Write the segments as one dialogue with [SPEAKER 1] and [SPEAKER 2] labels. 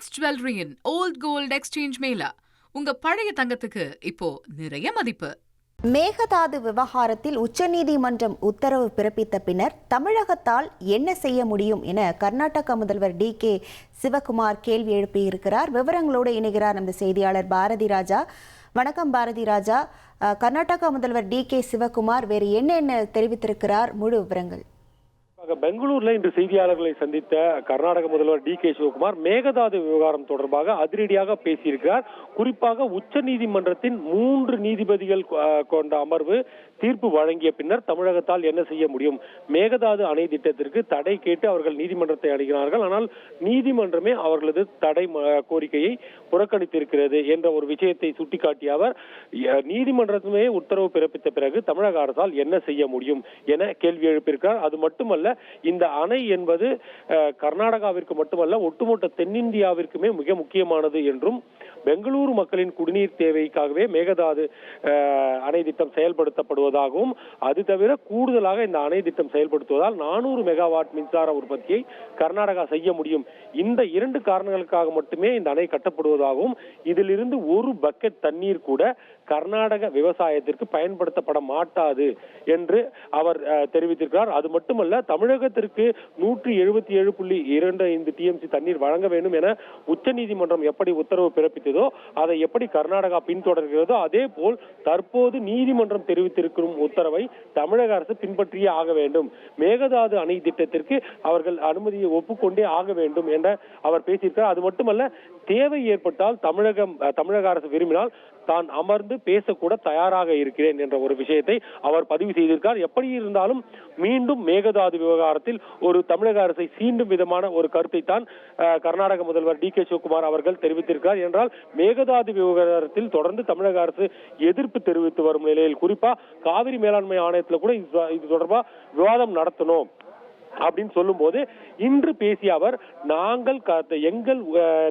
[SPEAKER 1] Prince ஜுவல்லரியின் volt gold exchange Mela. உங்க பழைய தங்கத்துக்கு இப்போ நிறைய மதிப்பு.
[SPEAKER 2] மேகதாது விவகாரத்தில் உச்சநீதிமன்றம் உத்தரவு பிறப்பித்த பின்னர் தமிழகத்தால் என்ன செய்ய முடியும் என கர்நாடக முதல்வர் DK சிவகுமார் கேள்வி எழுப்பியிருக்கிறார். விவரங்களோடு இணைகிறார் நமது செய்தியாளர் பாரதி ராஜா. வணக்கம் பாரதி ராஜா. கர்நாடக முதல்வர் DK சிவகுமார் வேறு என்ன தெரிவித்திருக்கிறார்? முழு விவரங்கள்.
[SPEAKER 3] பெங்களூர்ல இன்று செய்தியாளர்களை சந்தித்த கர்நாடக முதல்வர் DK சிவகுமார் மேகதாது விவகாரம் தொடர்பாக அதிரடியாக பேசியிருக்கிறார். குறிப்பாக உச்ச நீதிமன்றத்தின் 3 நீதிபதிகள் கொண்ட அமர்வு தீர்ப்பு வழங்கிய பின்னர் தமிழகத்தால் என்ன செய்ய முடியும்? மேகதாது அணை திட்டத்திற்கு தடை கேட்டு அவர்கள் நீதிமன்றத்தை அணுகினார்கள். ஆனால் நீதிமன்றமே அவர்களது தடை கோரிக்கையை புறக்கணித்திருக்கிறது என்ற ஒரு விஷயத்தை சுட்டிக்காட்டிய அவர், நீதிமன்றமே உத்தரவு பிறப்பித்த பிறகு தமிழக அரசால் என்ன செய்ய முடியும் என கேள்வி எழுப்பியிருக்கிறார். அது மட்டுமல்ல, இந்த அணை என்பது கர்நாடகாவிற்கு மட்டுமல்ல ஒட்டுமொத்த தென்னிந்தியாவிற்குமே மிக முக்கியமானது என்றும், பெங்களூரு மக்களின் குடிநீர் தேவைக்காகவே மேகதாது அணை திட்டம் செயல்படுத்தப்படுவதாகவும், அது தவிர கூடுதலாக இந்த அணை திட்டம் செயல்படுத்துவதால் 400 மெகாவாட் மின்சார உற்பத்தியை கர்நாடகா செய்ய முடியும். இந்த 2 காரணங்களுக்காக மட்டுமே இந்த அணை கட்டப்படுவதாகவும், இதிலிருந்து ஒரு பக்கெட் தண்ணீர் கூட கர்நாடக விவசாயத்திற்கு பயன்படுத்தப்பட மாட்டாது என்று அவர் தெரிவித்திருக்கிறார். அது மட்டுமல்ல, தமிழகத்திற்கு 177.25 TMC தண்ணீர் வழங்க வேண்டும் என உச்ச நீதிமன்றம் எப்படி உத்தரவு பிறப்பித்ததோ அதை எப்படி கர்நாடகா பின்தொடர்கிறதோ அதே போல் தற்போது நீதிமன்றம் தெரிவித்திருக்கும் உத்தரவை தமிழக அரசு பின்பற்றியே ஆக வேண்டும். மேகதாது அணை திட்டத்திற்கு அவர்கள் அனுமதியை ஒப்புக்கொண்டே ஆக வேண்டும் என்ற அவர் பேசியிருக்கிறார். அது மட்டுமல்ல, தேவை ஏற்பட்டால் தமிழக அரசு விரும்பினால் தான் அமர்ந்து பேசக்கூட தயாராக இருக்கிறேன் என்ற ஒரு விஷயத்தை அவர் பதிவு செய்திருக்கார். எப்படி இருந்தாலும் மீண்டும் மேகதாது விவகாரத்தில் ஒரு தமிழக அரசை சீண்டும் விதமான ஒரு கருத்தை தான் கர்நாடக முதல்வர் DK சிவகுமார் அவர்கள் தெரிவித்திருக்கிறார். என்றால் மேகதாது விவகாரத்தில் தொடர்ந்து தமிழக அரசு எதிர்ப்பு தெரிவித்து வரும் நிலையில், குறிப்பா காவிரி மேலாண்மை ஆணையத்தில் கூட இது தொடர்பா விவாதம் நடத்தணும் அப்படின்னு சொல்லும் போது இன்று பேசிய அவர், நாங்கள் எங்கள்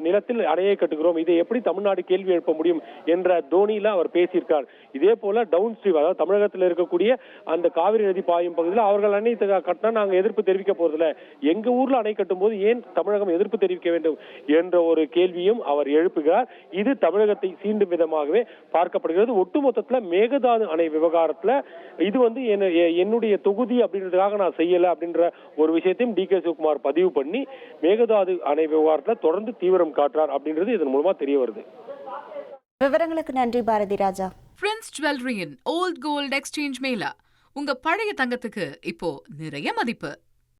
[SPEAKER 3] நிலத்தில் அணையை கட்டுகிறோம், இதை எப்படி தமிழ்நாடு கேள்வி எழுப்ப முடியும் என்ற தோனியில அவர் பேசியிருக்கார். இதே போல டவுன் ஸ்ட்ரீம், அதாவது தமிழகத்தில் இருக்கக்கூடிய அந்த காவிரி நதி பாயும் பகுதியில் அவர்கள் அணை கட்டினா நாங்க எதிர்ப்பு தெரிவிக்க போறதில்ல, எங்க ஊர்ல அணை கட்டும் போது ஏன் தமிழகம் எதிர்ப்பு தெரிவிக்க வேண்டும் என்ற ஒரு கேள்வியும் அவர் எழுப்புகிறார். இது தமிழகத்தை சீண்டும் விதமாகவே பார்க்கப்படுகிறது. ஒட்டுமொத்தத்துல மேகதாது அணை விவகாரத்துல இது என்னுடைய தொகுதி அப்படின்றதுக்காக நான் செய்யல அப்படின்ற ஒரு விஷயத்தையும் DK சிவகுமார் பதிவு பண்ணி மேகதாது அணை விவகாரத்தில் தொடர்ந்து தீவிரம் காட்டுறார் அப்படின்றது இதன் மூலமா தெரிய வருது.
[SPEAKER 2] விவரங்களுக்கு நன்றி பாரதி ராஜா.
[SPEAKER 1] பிரின்ஸ் ஜுவல்லரியின் ஓல்ட் கோல்ட் எக்ஸ்சேஞ்ச் மேளா. உங்க பழைய தங்கத்துக்கு இப்போ நிறைய மதிப்பு.